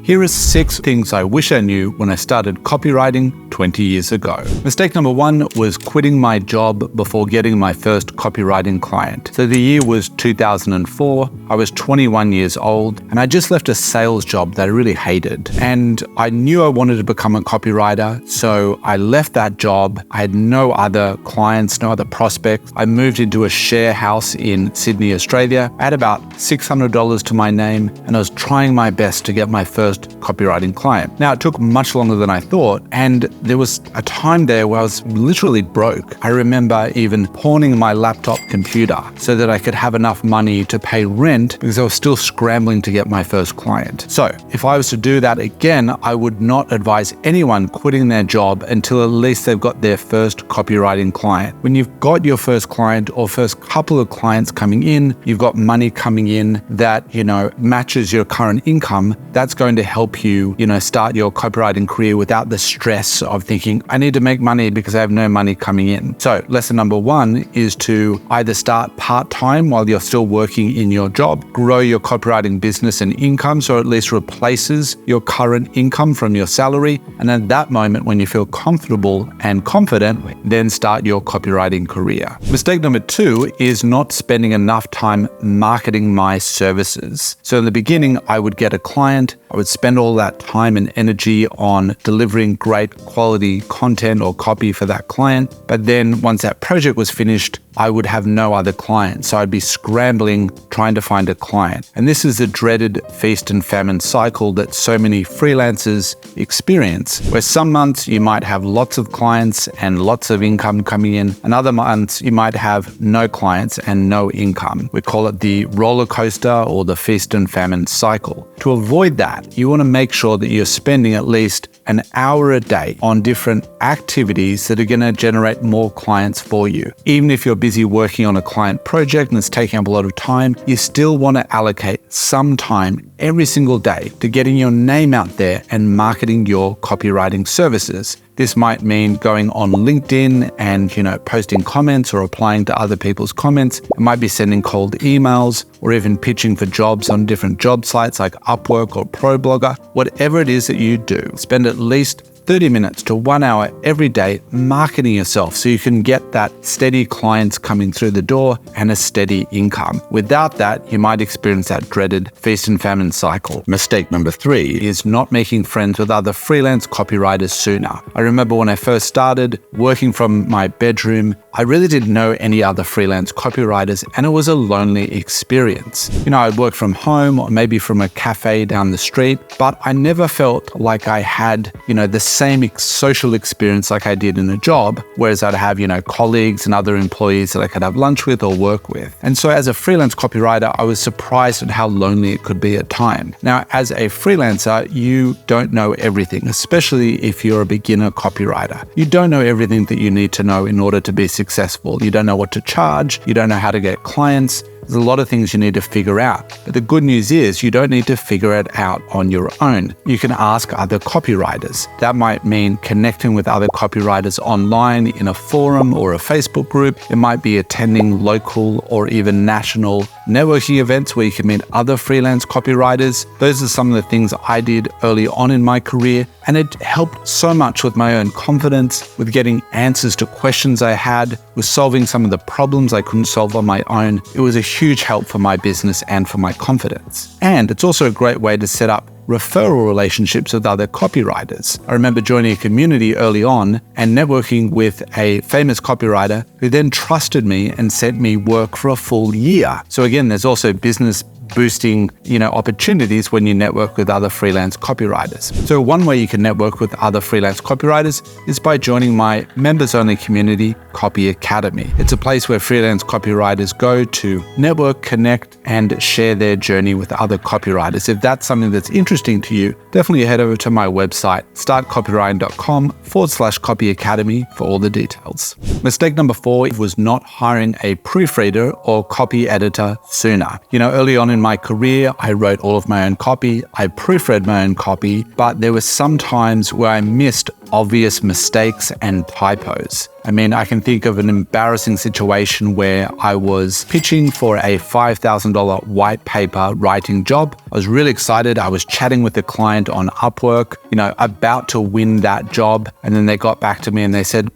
Here are 6 things I wish I knew when I started copywriting 20 years ago. Mistake number 1 was quitting my job before getting my first copywriting client. So the year was 2004. I was 21 years old and I just left a sales job that I really hated. And I knew I wanted to become a copywriter, so I left that job. I had no other clients, no other prospects. I moved into a share house in Sydney, Australia. I had about $600 to my name and I was trying my best to get my first copywriting client. Now, it took much longer than I thought, and there was a time there where I was literally broke. I remember even pawning my laptop computer so that I could have enough money to pay rent because I was still scrambling to get my first client. So if I was to do that again, I would not advise anyone quitting their job until at least they've got their first copywriting client. When you've got your first client or first couple of clients coming in, you've got money coming in that, matches your current income, that's going to help you, start your copywriting career without the stress of thinking, I need to make money because I have no money coming in. So lesson number 1 is to either start part-time while you're still working in your job, grow your copywriting business and income, so at least replaces your current income from your salary. And at that moment, when you feel comfortable and confident, then start your copywriting career. Mistake number 2 is not spending enough time marketing my services. So in the beginning, I would get a client, I would spend all that time and energy on delivering great quality content or copy for that client. But then once that project was finished, I would have no other clients. So I'd be scrambling trying to find a client. And this is the dreaded feast and famine cycle that so many freelancers experience, where some months you might have lots of clients and lots of income coming in, and other months you might have no clients and no income. We call it the roller coaster or the feast and famine cycle. To avoid that, you want to make sure that you're spending at least an hour a day on different activities that are going to generate more clients for you. Even if you're busy working on a client project and it's taking up a lot of time, you still want to allocate some time every single day to getting your name out there and marketing your copywriting services. This might mean going on LinkedIn and, posting comments or applying to other people's comments. It might be sending cold emails or even pitching for jobs on different job sites like Upwork or ProBlogger. Whatever it is that you do, spend at least 30 minutes to 1 hour every day marketing yourself so you can get that steady clients coming through the door and a steady income. Without that, you might experience that dreaded feast and famine cycle. Mistake number 3 is not making friends with other freelance copywriters sooner. I remember when I first started working from my bedroom, I really didn't know any other freelance copywriters, and it was a lonely experience. I'd work from home or maybe from a cafe down the street, but I never felt like I had, the same social experience like I did in a job, whereas I'd have, colleagues and other employees that I could have lunch with or work with. And so as a freelance copywriter, I was surprised at how lonely it could be at times. Now, as a freelancer, you don't know everything, especially if you're a beginner copywriter. You don't know everything that you need to know in order to be successful. You don't know what to charge. You don't know how to get clients. There's a lot of things you need to figure out. But the good news is you don't need to figure it out on your own. You can ask other copywriters. That might mean connecting with other copywriters online in a forum or a Facebook group. It might be attending local or even national networking events where you can meet other freelance copywriters. Those are some of the things I did early on in my career, and it helped so much with my own confidence, with getting answers to questions I had, with solving some of the problems I couldn't solve on my own. It was a huge help for my business and for my confidence. And it's also a great way to set up referral relationships with other copywriters. I remember joining a community early on and networking with a famous copywriter who then trusted me and sent me work for a full year. So again, there's also business boosting, opportunities when you network with other freelance copywriters. So one way you can network with other freelance copywriters is by joining my members-only community, Copy Academy. It's a place where freelance copywriters go to network, connect, and share their journey with other copywriters. If that's something that's interesting to you, definitely head over to my website, startcopywriting.com/Copy Academy for all the details. Mistake number 4 was not hiring a proofreader or copy editor sooner. Early on in my career, I wrote all of my own copy. I proofread my own copy, but there were some times where I missed obvious mistakes and typos. I mean, I can think of an embarrassing situation where I was pitching for a $5,000 white paper writing job. I was really excited. I was chatting with the client on Upwork, about to win that job. And then they got back to me and they said,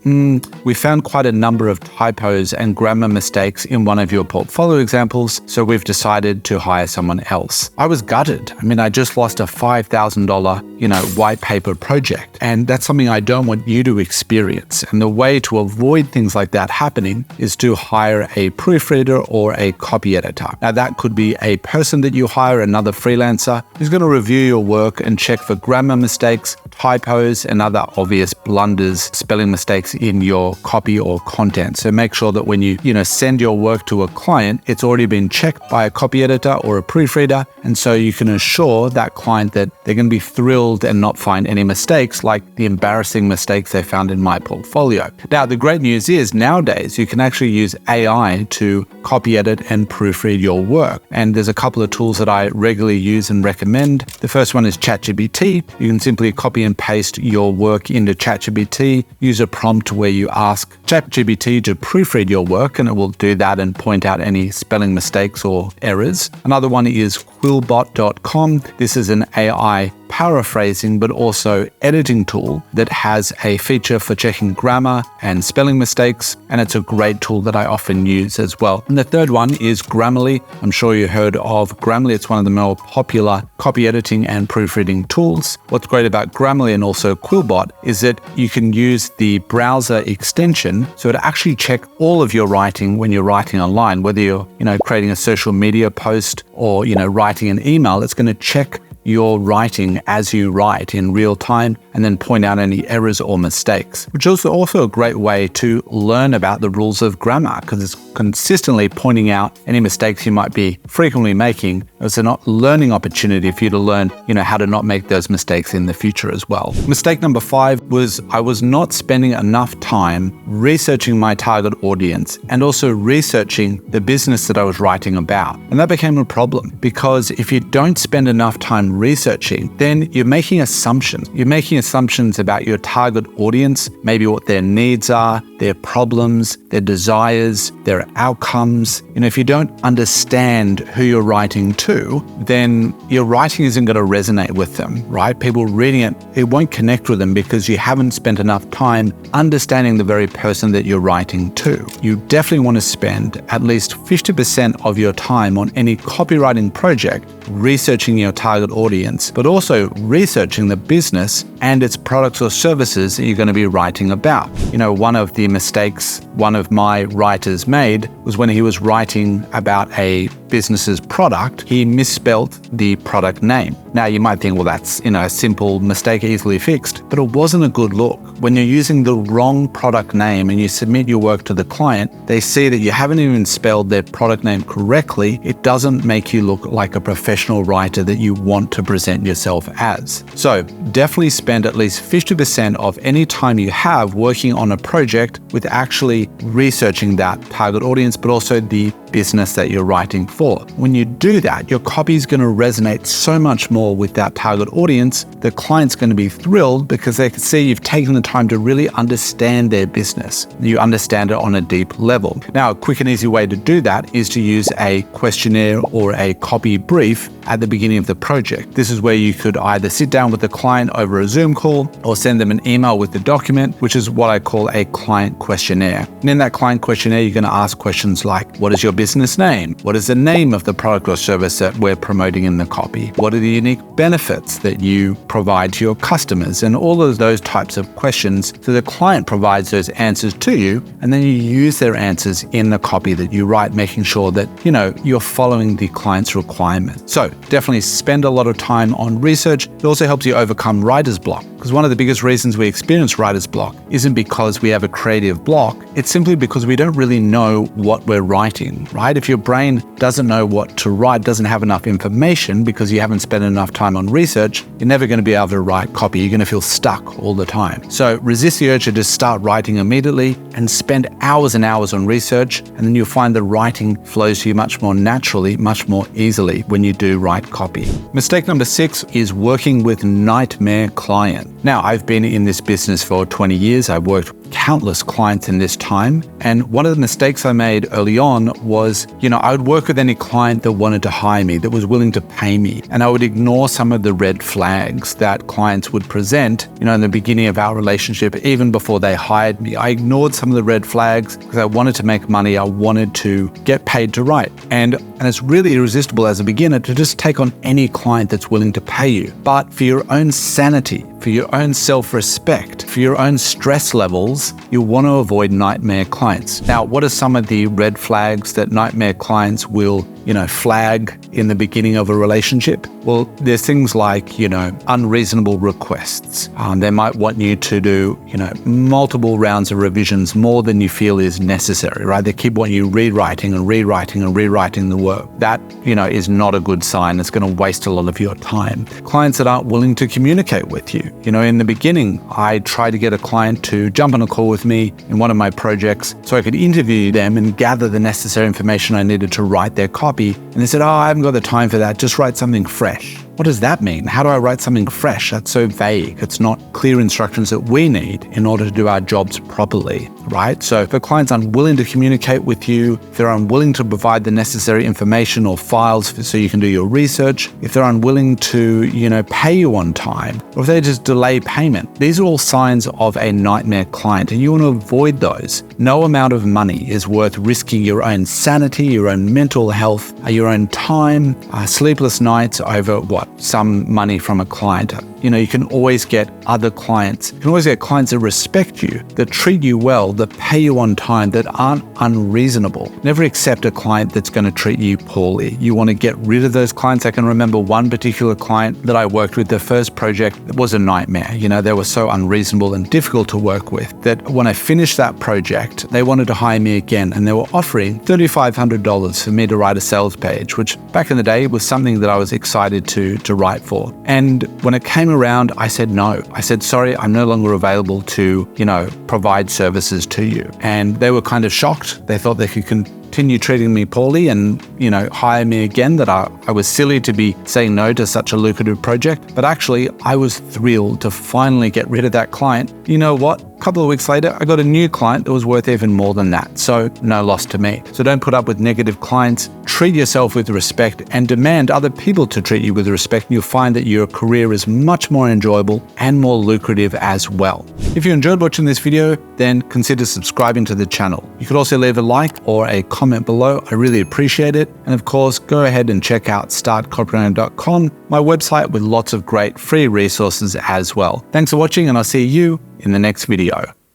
we found quite a number of typos and grammar mistakes in one of your portfolio examples, so we've decided to hire someone else. I was gutted. I mean, I just lost a $5,000, white paper project. And that's something I don't want you to experience. And the way to avoid things like that happening is to hire a proofreader or a copy editor. Now, that could be a person that you hire, another freelancer, who's going to review your work and check for grammar mistakes, typos, and other obvious blunders, spelling mistakes in your copy or content. So make sure that when you, send your work to a client, it's already been checked by a copy editor or a proofreader. And so you can assure that client that they're going to be thrilled and not find any mistakes like the embarrassing mistakes they found in my portfolio. Now, the great news is nowadays you can actually use AI to copy edit and proofread your work. And there's a couple of tools that I regularly use and recommend. The first one is ChatGPT. You can simply copy and paste your work into ChatGPT, use a prompt where you ask ChatGPT to proofread your work, and it will do that and point out any spelling mistakes or errors. Another one is quillbot.com. This is an AI paraphrasing but also editing tool that has a feature for checking grammar and spelling mistakes, and it's a great tool that I often use as well. And the third one is Grammarly. I'm sure you heard of Grammarly. It's one of the more popular copy editing and proofreading tools. What's great about Grammarly and also Quillbot is that you can use the browser extension so to actually check all of your writing when you're writing online, whether you're creating a social media post or writing an email. It's going to check your writing as you write in real time and then point out any errors or mistakes, which is also a great way to learn about the rules of grammar because it's consistently pointing out any mistakes you might be frequently making. It's a learning opportunity for you to learn, how to not make those mistakes in the future as well. Mistake number 5 was I was not spending enough time researching my target audience and also researching the business that I was writing about. And that became a problem because if you don't spend enough time researching, then you're making assumptions. You're making assumptions about your target audience, maybe what their needs are, their problems, their desires, their outcomes. If you don't understand who you're writing to, then your writing isn't going to resonate with them, right? People reading it won't connect with them because you haven't spent enough time understanding the very person that you're writing to. You definitely want to spend at least 50% of your time on any copywriting project researching your target audience, but also researching the business and its products or services that you're going to be writing about. One of the mistakes one of my writers made was when he was writing about a business's product, he misspelt the product name. Now you might think, well, that's a simple mistake easily fixed, but it wasn't a good look. When you're using the wrong product name and you submit your work to the client, they see that you haven't even spelled their product name correctly. It doesn't make you look like a professional writer that you want to present yourself as. So definitely spend at least 50% of any time you have working on a project with actually researching that target audience, but also the business that you're writing for. When you do that, your copy is going to resonate so much more with that target audience. The client's going to be thrilled because they can see you've taken the time to really understand their business. You understand it on a deep level. Now, a quick and easy way to do that is to use a questionnaire or a copy brief at the beginning of the project. This is where you could either sit down with the client over a Zoom call or send them an email with the document, which is what I call a client questionnaire. And in that client questionnaire, you're going to ask questions like, what is your business name? What is the name of the product or service that we're promoting in the copy? What are the unique benefits that you provide to your customers? And all of those types of questions. So the client provides those answers to you, and then you use their answers in the copy that you write, making sure that, you're following the client's requirements. So definitely spend a lot of time on research. It also helps you overcome writer's block. Because one of the biggest reasons we experience writer's block isn't because we have a creative block. It's simply because we don't really know what we're writing. right? If your brain doesn't know what to write, doesn't have enough information because you haven't spent enough time on research, you're never going to be able to write copy. You're going to feel stuck all the time. So resist the urge to just start writing immediately and spend hours and hours on research, and then you'll find the writing flows to you much more naturally, much more easily when you do write copy. Mistake number 6 is working with nightmare clients. Now, I've been in this business for 20 years. I've worked with countless clients in this time. And one of the mistakes I made early on was, I would work with any client that wanted to hire me, that was willing to pay me. And I would ignore some of the red flags that clients would present, in the beginning of our relationship, even before they hired me. I ignored some of the red flags because I wanted to make money. I wanted to get paid to write. And it's really irresistible as a beginner to just take on any client that's willing to pay you. But for your own sanity, for your own self-respect, for your own stress levels, you want to avoid nightmare clients. Now, what are some of the red flags that nightmare clients will, flag in the beginning of a relationship? Well, there's things like, unreasonable requests. They might want you to do, multiple rounds of revisions, more than you feel is necessary, right? They keep wanting you rewriting and rewriting and rewriting the work. That, is not a good sign. It's going to waste a lot of your time. Clients that aren't willing to communicate with you. In the beginning, I tried to get a client to jump on a call with me in one of my projects so I could interview them and gather the necessary information I needed to write their copy. And they said, I haven't got the time for that. Just write something fresh. What does that mean? How do I write something fresh? That's so vague. It's not clear instructions that we need in order to do our jobs properly, right? So if a client's unwilling to communicate with you, if they're unwilling to provide the necessary information or files so you can do your research, if they're unwilling to, pay you on time, or if they just delay payment, these are all signs of a nightmare client, and you want to avoid those. No amount of money is worth risking your own sanity, your own mental health, your own time, sleepless nights over some money from a client. You can always get other clients. You can always get clients that respect you, that treat you well, that pay you on time, that aren't unreasonable. Never accept a client that's going to treat you poorly. You want to get rid of those clients. I can remember one particular client that I worked with, the first project was a nightmare. They were so unreasonable and difficult to work with that when I finished that project, they wanted to hire me again, and they were offering $3,500 for me to write a sales page, which back in the day was something that I was excited to write for. And when it came around, I said no. I said, sorry, I'm no longer available to, provide services to you. And they were kind of shocked. They thought they could continue treating me poorly and, hire me again, that I was silly to be saying no to such a lucrative project. But actually, I was thrilled to finally get rid of that client. You know what? A couple of weeks later, I got a new client that was worth even more than that. So no loss to me. So don't put up with negative clients. Treat yourself with respect and demand other people to treat you with respect. And you'll find that your career is much more enjoyable and more lucrative as well. If you enjoyed watching this video, then consider subscribing to the channel. You could also leave a like or a comment below. I really appreciate it. And of course, go ahead and check out startcopywriting.com, my website with lots of great free resources as well. Thanks for watching, and I'll see you in the next video.